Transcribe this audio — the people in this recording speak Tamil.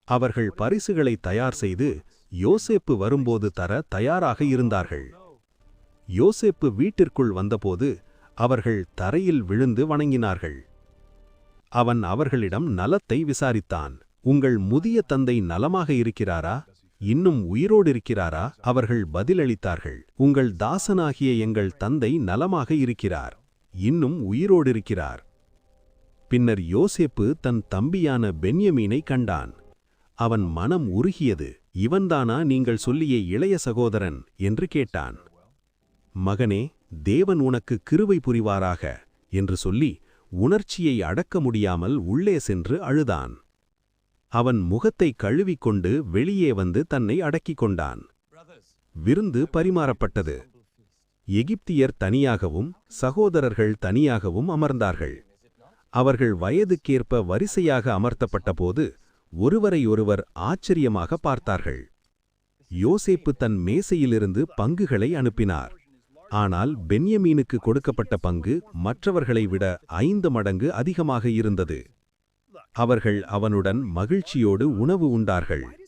அவர்கள் பரிசுகளை தயார் செய்து யோசேப்பு வரும்போது தர தயாராக இருந்தார்கள். யோசேப்பு வீட்டிற்குள் வந்தபோது அவர்கள் தரையில் விழுந்து வணங்கினார்கள். அவன் அவர்களிடம் நலத்தை விசாரித்தான். உங்கள் முதிய தந்தை நலமாக இருக்கிறாரா? இன்னும் உயிரோடிருக்கிறாரா? அவர்கள் பதிலளித்தார்கள், உங்கள் தாசனாகிய எங்கள் தந்தை நலமாக இருக்கிறார், இன்னும் உயிரோடிருக்கிறார். பின்னர் யோசேப்பு தன் தம்பியான பென்யமீனை கண்டான். அவன் மனம் உருகியது. இவன்தானா நீங்கள் சொல்லிய இளைய சகோதரன் என்று கேட்டான். மகனே, தேவன் உனக்கு கிருபை புரிவாராக என்று சொல்லி உணர்ச்சியை அடக்க முடியாமல் உள்ளே சென்று அழுதான். அவன் முகத்தை கழுவிக்கொண்டு வெளியே வந்து தன்னை அடக்கிக் கொண்டான். விருந்து பரிமாறப்பட்டது. எகிப்தியர் தனியாகவும் சகோதரர்கள் தனியாகவும் அமர்ந்தார்கள். அவர்கள் வயதுக்கேற்ப வரிசையாக அமர்த்தப்பட்டபோது ஒருவரையொருவர் ஆச்சரியமாக பார்த்தார்கள். யோசேப்பு தன் மேசையிலிருந்து பங்குகளை அனுப்பினார். ஆனால் பென்யமீனுக்கு கொடுக்கப்பட்ட பங்கு மற்றவர்களை விட 5 மடங்கு அதிகமாக இருந்தது. அவர்கள் அவனுடன் மகிழ்ச்சியோடு உணவு உண்டார்கள்.